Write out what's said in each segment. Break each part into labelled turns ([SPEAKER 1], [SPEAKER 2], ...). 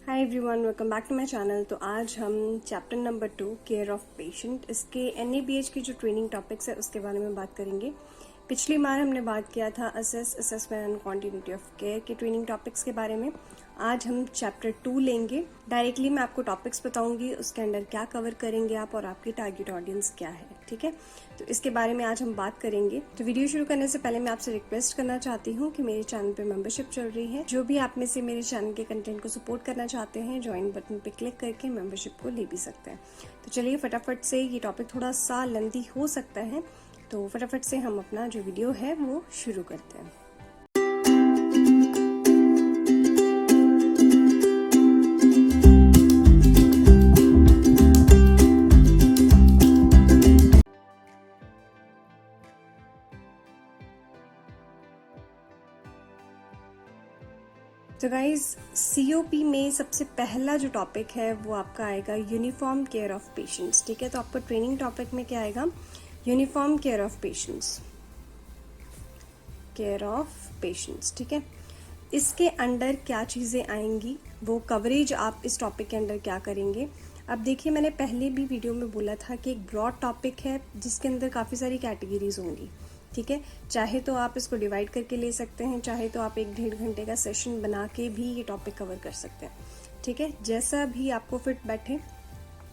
[SPEAKER 1] Hi everyone, welcome back to my channel. तो आज हम chapter number 2 care of patient, इसके एनएबीएच की जो ट्रेनिंग टॉपिक्स है उसके बारे में बात करेंगे। पिछली बार हमने बात किया था assessment and continuity of care के ट्रेनिंग टॉपिक्स के बारे में। आज हम चैप्टर 2 लेंगे। डायरेक्टली मैं आपको टॉपिक्स बताऊंगी, उसके अंदर क्या कवर करेंगे आप और आपकी टारगेट ऑडियंस क्या है, ठीक है। तो इसके बारे में आज हम बात करेंगे। तो वीडियो शुरू करने से पहले मैं आपसे रिक्वेस्ट करना चाहती हूँ कि मेरे चैनल पे मेंबरशिप चल रही है। जो भी आप में से मेरे चैनल के कंटेंट को सपोर्ट करना चाहते हैं, ज्वाइन बटन पे क्लिक करके मेंबरशिप को ले भी सकते हैं। तो चलिए फटाफट से, ये टॉपिक थोड़ा सा लेंथी हो सकता है, तो फटाफट से हम अपना जो वीडियो है वो शुरू करते हैं। तो गाइज, सीओपी में सबसे पहला जो टॉपिक है वो आपका आएगा यूनिफॉर्म केयर ऑफ पेशेंट्स, ठीक है। तो आपका ट्रेनिंग टॉपिक में क्या आएगा? Uniform care of patients, care of patients, ठीक है। इसके अंडर क्या चीज़ें आएंगी, वो कवरेज आप इस टॉपिक के अंदर क्या करेंगे। अब देखिए, मैंने पहले भी वीडियो में बोला था कि एक ब्रॉड टॉपिक है जिसके अंदर काफ़ी सारी कैटेगरीज होंगी, ठीक है। चाहे तो आप इसको डिवाइड करके ले सकते हैं, चाहे तो आप 1-1.5 घंटे का सेशन बना के भी ये टॉपिक कवर कर सकते हैं, ठीक है। जैसा भी आपको फिट बैठे,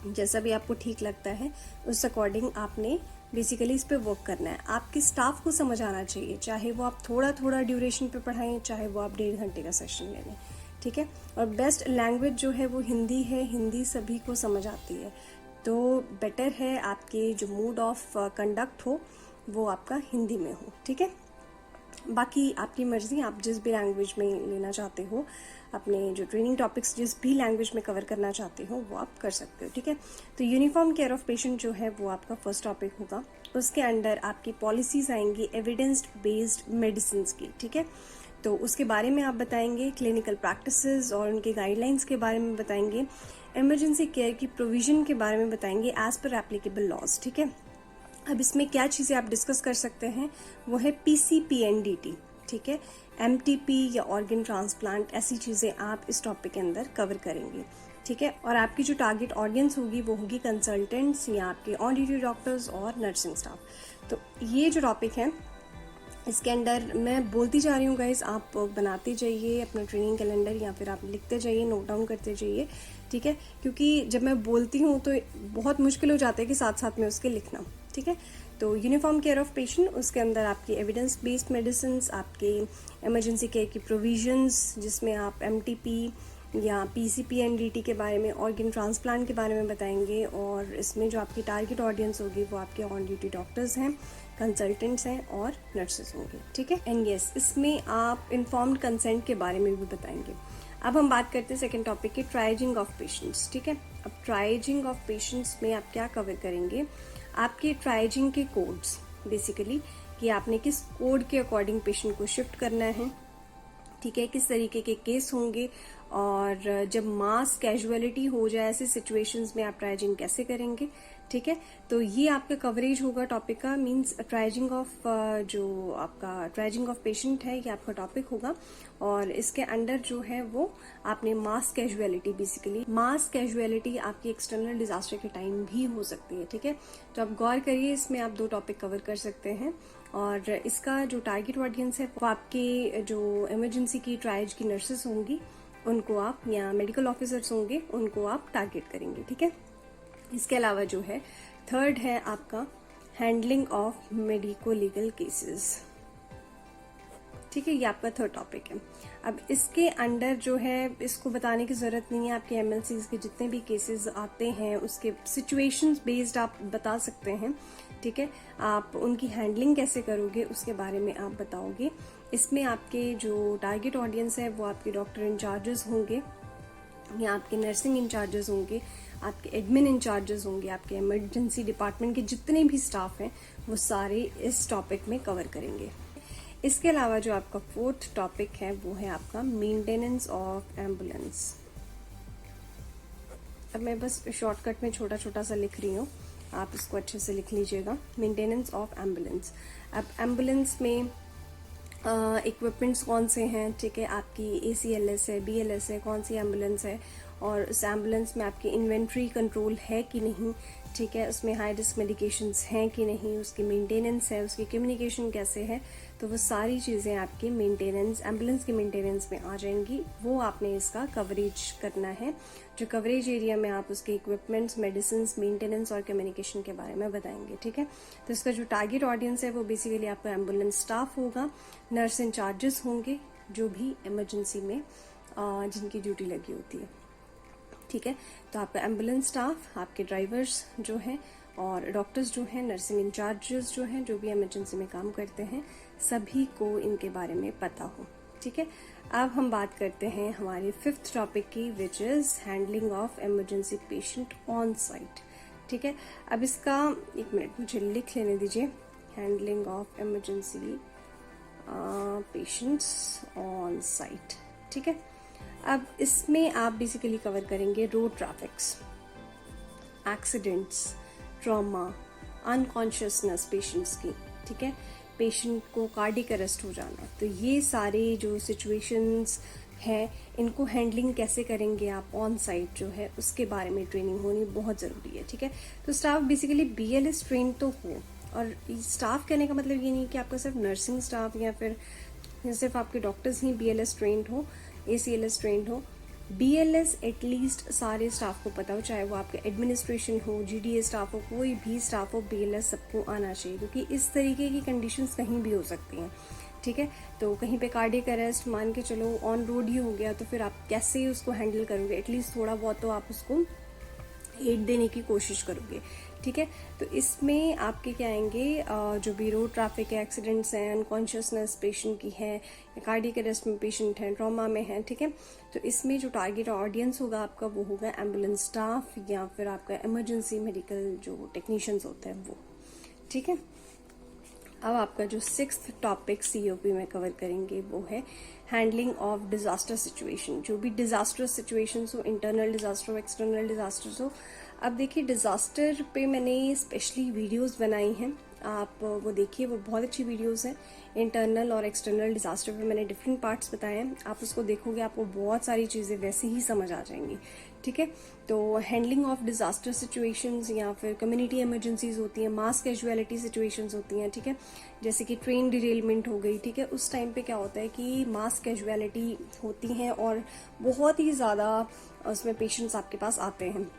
[SPEAKER 1] जैसा भी आपको ठीक लगता है, उस अकॉर्डिंग आपने बेसिकली इस पे वर्क करना है। आपके स्टाफ को समझ आना चाहिए, चाहे वो आप थोड़ा थोड़ा ड्यूरेशन पे पढ़ाएं, चाहे वो आप 1.5 घंटे का सेशन ले लें, ठीक है। और बेस्ट लैंग्वेज जो है वो हिंदी है, हिंदी सभी को समझ आती है, तो बेटर है आपके जो मोड ऑफ कंडक्ट हो वो आपका हिंदी में हो, ठीक है। बाकी आपकी मर्जी, आप जिस भी लैंग्वेज में लेना चाहते हो, अपने जो ट्रेनिंग टॉपिक्स जिस भी लैंग्वेज में कवर करना चाहते हो वो आप कर सकते हो, ठीक है। तो यूनिफॉर्म केयर ऑफ पेशेंट जो है वो आपका फर्स्ट टॉपिक होगा। उसके अंडर आपकी पॉलिसीज आएंगी एविडेंस बेस्ड मेडिसिन की, ठीक है। तो उसके बारे में आप बताएंगे, क्लिनिकल प्रैक्टिसेस और उनके गाइडलाइंस के बारे में बताएंगे, इमरजेंसी केयर की प्रोविजन के बारे में बताएंगे एज पर एप्लीकेबल लॉज, ठीक है। अब इसमें क्या चीज़ें आप डिस्कस कर सकते हैं, वो है PCPNDT, ठीक है। MTP या ऑर्गन ट्रांसप्लांट, ऐसी चीज़ें आप इस टॉपिक के अंदर कवर करेंगे, ठीक है। और आपकी जो टारगेट ऑडियंस होगी वो होगी कंसल्टेंट्स या आपके ऑन ड्यूटी डॉक्टर्स और नर्सिंग स्टाफ। तो ये जो टॉपिक है इसके अंदर मैं बोलती जा रही हूँ गाइस, आप बनाते जाइए अपना ट्रेनिंग कैलेंडर या फिर आप लिखते जाइए, नोट डाउन करते जाइए, ठीक है। क्योंकि जब मैं बोलती हूँ तो बहुत मुश्किल हो जाता है कि साथ साथ में उसके लिखना, ठीक है। तो यूनिफॉर्म केयर ऑफ पेशेंट, उसके अंदर आपकी एविडेंस बेस्ड मेडिसिन, आपके इमरजेंसी केयर की प्रोविजंस जिसमें आप MTP या PCPNDT के बारे में, ऑर्गन ट्रांसप्लांट के बारे में बताएंगे। और इसमें जो आपकी टारगेट ऑडियंस होगी वो आपके ऑन ड्यूटी डॉक्टर्स हैं, कंसल्टेंट्स हैं और नर्सेस होंगे, ठीक है। एंड यस, इसमें आप इन्फॉर्म्ड कंसेंट के बारे में भी बताएंगे। अब हम बात करते हैं सेकेंड टॉपिक की, ट्राइजिंग ऑफ पेशेंट्स, ठीक है। अब ट्राइजिंग ऑफ पेशेंट्स में आप क्या कवर करेंगे, आपके ट्राइजिंग के कोड्स, बेसिकली कि आपने किस कोड के अकॉर्डिंग पेशेंट को शिफ्ट करना है, ठीक है, किस तरीके के केस होंगे, और जब मास कैजुअलिटी हो जाए ऐसे सिचुएशंस में आप ट्राइजिंग कैसे करेंगे, ठीक है। तो ये आपका कवरेज होगा टॉपिक का, मींस ट्राइजिंग ऑफ, जो आपका ट्राइजिंग ऑफ पेशेंट है ये आपका टॉपिक होगा। और इसके अंडर जो है वो आपने मास कैजुअलिटी, बेसिकली मास कैजुअलिटी आपकी एक्सटर्नल डिजास्टर के टाइम भी हो सकती है, ठीक है। तो आप गौर करिए, इसमें आप 2 टॉपिक कवर कर सकते हैं। और इसका जो टारगेट ऑडियंस है वो आपके जो इमरजेंसी की ट्राइज की नर्सेस होंगी उनको आप, या मेडिकल ऑफिसर्स होंगे उनको आप टारगेट करेंगे, ठीक है। इसके अलावा जो है थर्ड है आपका handling of medico legal cases, ठीक है। ये आपका थर्ड टॉपिक है। अब इसके अंडर जो है, इसको बताने की जरूरत नहीं है, आपके MLCs के जितने भी केसेस आते हैं उसके सिचुएशंस बेस्ड आप बता सकते हैं, ठीक है। आप उनकी हैंडलिंग कैसे करोगे उसके बारे में आप बताओगे। इसमें आपके जो टारगेट ऑडियंस है वो आपके डॉक्टर इंचार्जेस होंगे या आपके नर्सिंग इंचार्जेस होंगे, आपके एडमिन इंचार्जेस होंगे, आपके इमरजेंसी डिपार्टमेंट के जितने भी स्टाफ हैं वो सारे इस टॉपिक में कवर करेंगे। इसके अलावा जो आपका फोर्थ टॉपिक है वो है आपका मेंटेनेंस ऑफ एम्बुलेंस। अब मैं बस शॉर्टकट में छोटा छोटा सा लिख रही हूँ, आप इसको अच्छे से लिख लीजिएगा। मेंटेनेंस ऑफ एम्बुलेंस, अब एम्बुलेंस में इक्विपमेंट्स कौन से हैं, ठीक है, आपकी ACLS है, BLS है, कौन सी एम्बुलेंस है, और उस एम्बुलेंस में आपकी इन्वेंट्री कंट्रोल है कि नहीं, ठीक है, उसमें हाई रिस्क मेडिकेशंस हैं कि नहीं, उसकी मेंटेनेंस है, उसकी कम्युनिकेशन कैसे है, तो वो सारी चीज़ें आपकी मेंटेनेंस, एम्बुलेंस की मेंटेनेंस में आ जाएंगी। वो आपने इसका कवरेज करना है। जो कवरेज एरिया में आप उसके इक्विपमेंट्स, मेडिसिन, मेंटेनेंस और कम्युनिकेशन के बारे में बताएंगे, ठीक है। तो इसका जो टारगेट ऑडियंस है वो बेसिकली आपका एम्बुलेंस स्टाफ होगा, नर्स इंचार्जेस होंगे, जो भी इमरजेंसी में जिनकी ड्यूटी लगी होती है, ठीक है। तो आपका एम्बुलेंस स्टाफ, आपके ड्राइवर्स जो हैं और डॉक्टर्स जो हैं, नर्सिंग इंचार्जेस जो हैं, जो भी इमरजेंसी में काम करते हैं, सभी को इनके बारे में पता हो, ठीक है। अब हम बात करते हैं हमारे 5th टॉपिक की, which is handling of emergency patient on site, ठीक है। अब इसका 1 मिनट मुझे लिख लेने दीजिए। Handling of emergency patients on site, ठीक है। अब इसमें आप बेसिकली कवर करेंगे road traffics, accidents, trauma, unconsciousness patients की, ठीक है, पेशेंट को कार्डिक अरेस्ट हो जाना, तो ये सारे जो सिचुएशंस हैं इनको हैंडलिंग कैसे करेंगे आप ऑन साइट जो है, उसके बारे में ट्रेनिंग होनी बहुत ज़रूरी है, ठीक है। तो स्टाफ बेसिकली BLS ट्रेन तो हो, और स्टाफ कहने का मतलब ये नहीं कि आपका सिर्फ नर्सिंग स्टाफ या फिर सिर्फ आपके डॉक्टर्स ही BLS ट्रेंड हो, ACLS ट्रेंड हो। BLS एटलीस्ट सारे स्टाफ को पता हो, चाहे वो आपके एडमिनिस्ट्रेशन हो, GDA स्टाफ हो, कोई भी स्टाफ हो, BLS सबको आना चाहिए, क्योंकि इस तरीके की कंडीशंस कहीं भी हो सकती हैं, ठीक है। तो कहीं पे कार्डियक अरेस्ट मान के चलो ऑन रोड ही हो गया, तो फिर आप कैसे उसको हैंडल करोगे, एटलीस्ट थोड़ा बहुत तो आप उसको एड देने की कोशिश करोगे, ठीक है। तो इसमें आपके क्या आएंगे, जो भी रोड ट्रैफिक है, एक्सीडेंट्स हैं, अनकॉन्शियसनेस पेशेंट की है, कार्डियक अरेस्ट में पेशेंट है, ट्रॉमा में है, ठीक है। तो इसमें जो टारगेट ऑडियंस होगा आपका वो होगा एम्बुलेंस स्टाफ या फिर आपका इमरजेंसी मेडिकल जो टेक्नीशियंस होते हैं वो, ठीक है। अब आपका जो 6th टॉपिक COP में कवर करेंगे वो है हैंडलिंग ऑफ डिजास्टर सिचुएशन। जो भी डिजास्टरस सिचुएशंस हो, इंटरनल डिजास्टर हो, एक्सटर्नल डिजास्टर्स हो। अब देखिए डिजास्टर पे मैंने स्पेशली वीडियोस बनाई हैं, आप वो देखिए, वो बहुत अच्छी वीडियोस हैं। इंटरनल और एक्सटर्नल डिजास्टर पे मैंने डिफरेंट पार्ट्स बताए हैं, आप उसको देखोगे आपको बहुत सारी चीज़ें वैसे ही समझ आ जाएंगी, ठीक है। तो हैंडलिंग ऑफ डिजास्टर सिचुएशंस या फिर कम्युनिटी इमरजेंसीज होती हैं, मास कैजुअलिटी सिचुएशंस होती हैं, ठीक है, जैसे कि ट्रेन डिरेलमेंट हो गई, ठीक है। उस टाइम पे क्या होता है कि मास कैजुअलिटी होती हैं और बहुत ही ज़्यादा उसमें पेशेंट्स आपके पास आते हैं,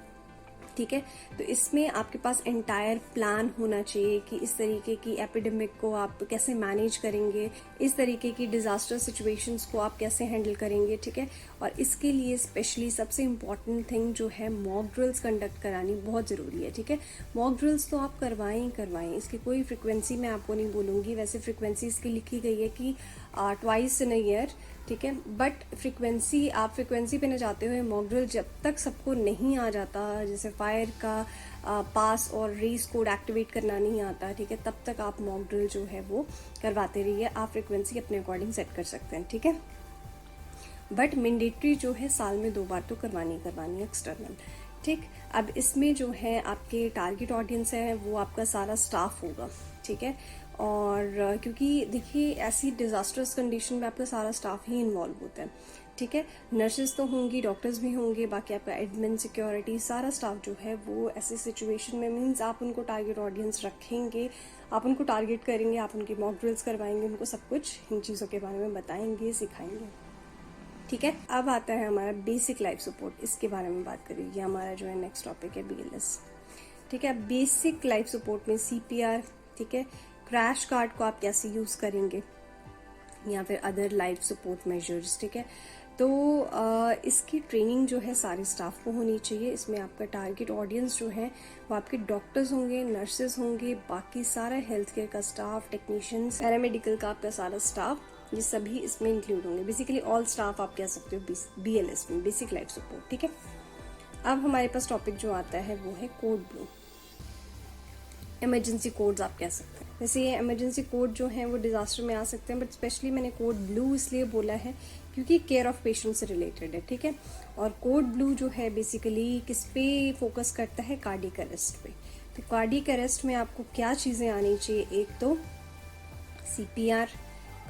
[SPEAKER 1] ठीक है। तो इसमें आपके पास एंटायर प्लान होना चाहिए कि इस तरीके की एपिडेमिक को आप कैसे मैनेज करेंगे, इस तरीके की डिजास्टर सिचुएशंस को आप कैसे हैंडल करेंगे, ठीक है। और इसके लिए स्पेशली सबसे इम्पॉर्टेंट थिंग जो है मॉक ड्रिल्स कंडक्ट करानी बहुत ज़रूरी है, ठीक है। मॉक ड्रिल्स तो आप करवाएं ही करवाएं, इसकी कोई फ्रिक्वेंसी मैं आपको नहीं बोलूँगी, वैसे फ्रिक्वेंसी इसकी लिखी गई है कि ट्वाइस इन अ ईयर, ठीक है। बट फ्रिक्वेंसी, आप फ्रिक्वेंसी पे न जाते हुए मॉक ड्रिल जब तक सबको नहीं आ जाता, जैसे फायर का पास और रेस कोड एक्टिवेट करना नहीं आता, ठीक है, तब तक आप मॉक ड्रिल जो है वो करवाते रहिए। आप फ्रिक्वेंसी अपने अकॉर्डिंग सेट कर सकते हैं, ठीक है। बट मैंडेटरी जो है साल में 2 बार तो करवानी है एक्सटर्नल, ठीक। अब इसमें जो है आपके टारगेट ऑडियंस है वो आपका सारा स्टाफ होगा, ठीक है। और क्योंकि देखिए ऐसी डिजास्टर्स कंडीशन में आपका सारा स्टाफ ही इन्वॉल्व होता है, ठीक है। नर्सेज तो होंगी, डॉक्टर्स भी होंगे, बाकी आपका एडमिन, सिक्योरिटी, सारा स्टाफ जो है वो ऐसी सिचुएशन में मीन्स आप उनको टारगेट ऑडियंस रखेंगे, आप उनको टारगेट करेंगे, आप उनकी मॉक ड्रिल्स करवाएंगे, उनको सब कुछ इन चीज़ों के बारे में बताएंगे, सिखाएंगे, ठीक है। अब आता है हमारा बेसिक लाइफ सपोर्ट, इसके बारे में बात करेंगे, हमारा जो है नेक्स्ट टॉपिक है BLS, ठीक है। बेसिक लाइफ सपोर्ट में CPR, ठीक है, क्रैश कार्ड को आप कैसे यूज करेंगे या फिर अदर लाइफ सपोर्ट मेजर्स, ठीक है। तो इसकी ट्रेनिंग जो है सारे स्टाफ को होनी चाहिए। इसमें आपका टारगेट ऑडियंस जो है वो आपके डॉक्टर्स होंगे, नर्सेज होंगे, बाकी सारा हेल्थ केयर का स्टाफ, टेक्नीशियंस, पैरामेडिकल का आपका सारा स्टाफ, ये सभी इसमें इंक्लूड होंगे। बेसिकली ऑल स्टाफ आप कह सकते हो BLS में, बेसिक लाइफ सपोर्ट, ठीक है। अब हमारे पास टॉपिक जो आता है वो है कोड ब्लू, इमरजेंसी कोड्स आप कह सकते हैं। वैसे ये इमरजेंसी कोड जो हैं वो डिजास्टर में आ सकते हैं, बट स्पेशली मैंने कोड ब्लू इसलिए बोला है क्योंकि केयर ऑफ पेशेंट से रिलेटेड है, ठीक है। और कोड ब्लू जो है बेसिकली किस पे फोकस करता है, कार्डियक अरेस्ट पे। तो कार्डियक अरेस्ट में आपको क्या चीज़ें आनी चाहिए, एक तो CPR,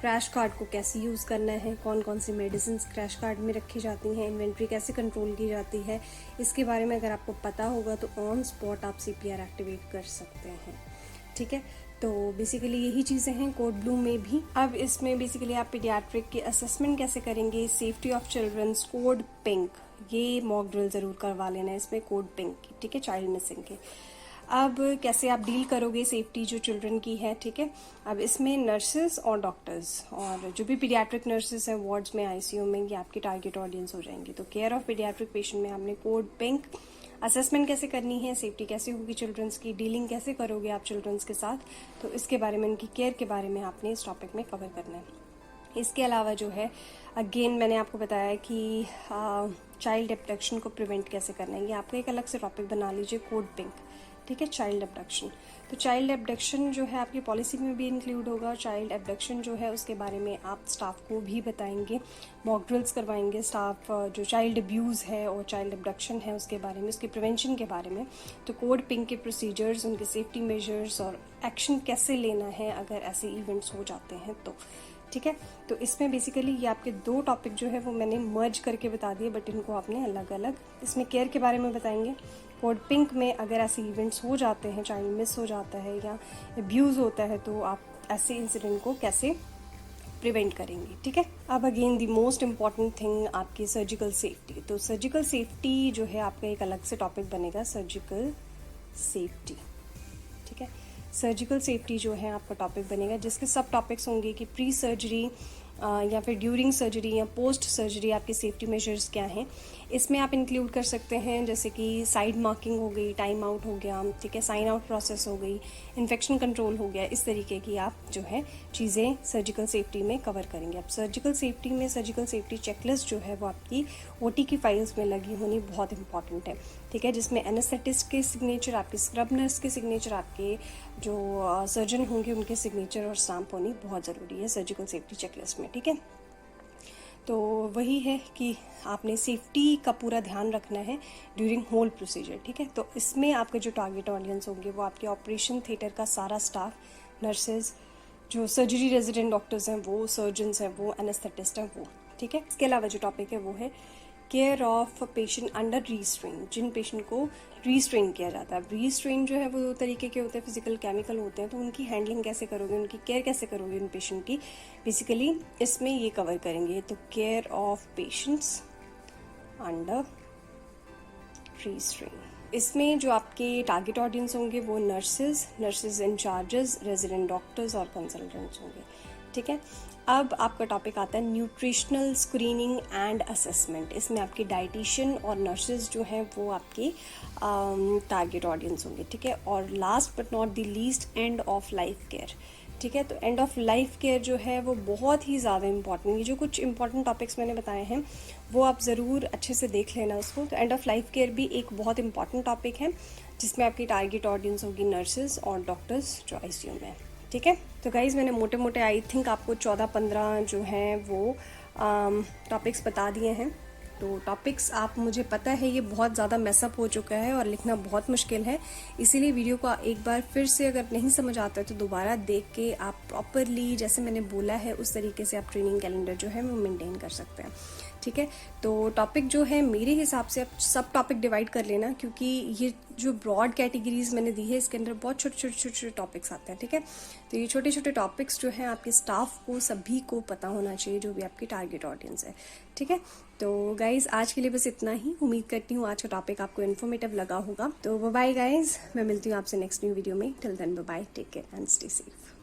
[SPEAKER 1] क्रैश कार्ड को कैसे यूज़ करना है, कौन कौन सी मेडिसिन क्रैश कार्ड में रखी जाती हैं, इन्वेंट्री कैसे कंट्रोल की जाती है, इसके बारे में अगर आपको पता होगा तो ऑन स्पॉट आप CPR एक्टिवेट कर सकते हैं। ठीक है, तो बेसिकली यही चीज़ें हैं कोड ब्लू में भी। अब इसमें बेसिकली आप पीडियाट्रिक की असेसमेंट कैसे करेंगे, safety of childrens, code pink, ये मॉक ड्रिल ज़रूर करवा लेना है इसमें कोड पिंक की। ठीक है, चाइल्ड मिसिंग के। अब कैसे आप डील करोगे सेफ्टी जो चिल्ड्रन की है। ठीक है, अब इसमें नर्सेज और डॉक्टर्स और जो भी पीडियाट्रिक नर्सेज हैं वार्ड्स में, ICU में, ये आपकी टारगेट ऑडियंस हो जाएंगे। तो केयर ऑफ पीडियाट्रिक पेशेंट में आपने कोड पिंक, असेसमेंट कैसे करनी है, सेफ्टी कैसे होगी चिल्ड्रंस की, डीलिंग कैसे करोगे आप चिल्ड्रंस के साथ, तो इसके बारे में, उनकी केयर के बारे में आपने इस टॉपिक में कवर करना है। इसके अलावा जो है अगेन मैंने आपको बताया कि चाइल्ड एब्डक्शन को प्रिवेंट कैसे करना है, ये आपका एक अलग से टॉपिक बना लीजिए, कोड पिंक। ठीक है, चाइल्ड एब्डक्शन। तो चाइल्ड एब्डक्शन जो है आपकी पॉलिसी में भी इंक्लूड होगा। चाइल्ड एब्डक्शन जो है उसके बारे में आप स्टाफ को भी बताएंगे, मॉक ड्रिल्स करवाएंगे स्टाफ, जो चाइल्ड अब्यूज़ है और चाइल्ड एब्डक्शन है उसके बारे में, उसके प्रिवेंशन के बारे में। तो कोड पिंक के प्रोसीजर्स, उनके सेफ्टी मेजर्स और एक्शन कैसे लेना है अगर ऐसे इवेंट्स हो जाते हैं तो। ठीक है, तो इसमें बेसिकली ये आपके 2 टॉपिक जो है वो मैंने मर्ज करके बता दिए, बट इनको आपने अलग अलग, इसमें केयर के बारे में बताएंगे। कोड पिंक में अगर ऐसे इवेंट्स हो जाते हैं, चाइल्ड मिस हो जाता है या अब्यूज़ होता है, तो आप ऐसे इंसिडेंट को कैसे प्रिवेंट करेंगे। ठीक है, अब again the most important thing आपकी सर्जिकल सेफ्टी। तो सर्जिकल सेफ्टी जो है आपका एक अलग से टॉपिक बनेगा, सर्जिकल सेफ्टी। ठीक है, सर्जिकल सेफ्टी जो है आपका टॉपिक बनेगा, जिसके सब टॉपिक्स होंगे कि प्री सर्जरी या फिर ड्यूरिंग सर्जरी या पोस्ट सर्जरी आपके सेफ्टी मेजर्स क्या हैं। इसमें आप इंक्लूड कर सकते हैं जैसे कि साइड मार्किंग हो गई, टाइम आउट हो गया, ठीक है, साइन आउट प्रोसेस हो गई, इन्फेक्शन कंट्रोल हो गया, इस तरीके की आप जो है चीज़ें सर्जिकल सेफ्टी में कवर करेंगे। अब सर्जिकल सेफ्टी में सर्जिकल सेफ्टी चेकलिस्ट जो है वो आपकी OT की फाइल्स में लगी होनी बहुत इंपॉर्टेंट है। ठीक है, जिसमें एनेस्थेटिस्ट के सिग्नेचर, आपके स्क्रब नर्स के सिग्नेचर, आपके जो सर्जन होंगे उनके सिग्नेचर और स्टाम्प होनी बहुत ज़रूरी है सर्जिकल सेफ्टी चेकलिस्ट में। ठीक है, तो वही है कि आपने सेफ्टी का पूरा ध्यान रखना है ड्यूरिंग होल प्रोसीजर। ठीक है, तो इसमें आपके जो टारगेट ऑडियंस होंगे वो आपके ऑपरेशन थिएटर का सारा स्टाफ, नर्सेज, जो सर्जरी रेजिडेंट डॉक्टर्स हैं वो, सर्जन्स हैं वो, एनेस्थेटिस्ट हैं वो। ठीक है, इसके अलावा जो टॉपिक है वो है care of patient under restrain, जिन पेशेंट को रीस्ट्रेन किया जाता है। रीस्ट्रेन जो है वो 2 तरीके के होते हैं, फिजिकल, केमिकल होते हैं, तो उनकी हैंडलिंग कैसे करोगे, उनकी केयर कैसे करोगे उन पेशेंट की, बेसिकली इसमें ये कवर करेंगे। तो केयर ऑफ पेशेंट्स अंडर रीस्ट्रेन, इसमें जो आपके टारगेट ऑडियंस होंगे वो नर्सेज इंचार्जेस, रेजिडेंट डॉक्टर्स और कंसल्टेंट्स होंगे। ठीक है, अब आपका टॉपिक आता है न्यूट्रिशनल स्क्रीनिंग एंड असेसमेंट। इसमें आपकी डाइटिशियन और नर्सेज जो हैं वो आपके टारगेट ऑडियंस होंगे। ठीक है, और last but not the least, end of life care. ठीक है, तो एंड ऑफ लाइफ केयर जो है वो बहुत ही ज़्यादा इंपॉर्टेंट, ये जो कुछ इंपॉर्टेंट टॉपिक्स मैंने बताए हैं वो आप ज़रूर अच्छे से देख लेना उसको। तो एंड ऑफ लाइफ केयर भी एक बहुत इंपॉर्टेंट टॉपिक है जिसमें आपकी टारगेट ऑडियंस होगी नर्सेज और डॉक्टर्स जो ICU में। ठीक है, तो गाइज़ मैंने मोटे मोटे आई थिंक आपको 14-15 जो हैं वो टॉपिक्स बता दिए हैं। तो टॉपिक्स आप, मुझे पता है ये बहुत ज़्यादा मैसअप हो चुका है और लिखना बहुत मुश्किल है, इसीलिए वीडियो को एक बार फिर से अगर नहीं समझ आता है तो दोबारा देख के आप प्रॉपरली जैसे मैंने बोला है उस तरीके से आप ट्रेनिंग कैलेंडर जो है वो मेंटेन कर सकते हैं। ठीक है, तो टॉपिक जो है मेरे हिसाब से आप सब टॉपिक डिवाइड कर लेना, क्योंकि ये जो ब्रॉड कैटेगरीज मैंने दी है इसके अंदर बहुत छोटे टॉपिक्स आते हैं। ठीक है, तो ये छोटे छोटे टॉपिक्स जो हैं आपके स्टाफ को, सभी को पता होना चाहिए जो भी आपकी टारगेट ऑडियंस है। ठीक है, तो गाइज आज के लिए बस इतना ही। उम्मीद करती हूँ आज का टॉपिक आपको इन्फॉर्मेटिव लगा होगा। तो बाय गाइज, मैं मिलती हूँ आपसे नेक्स्ट न्यू वीडियो में। Till then bye, take care and stay safe.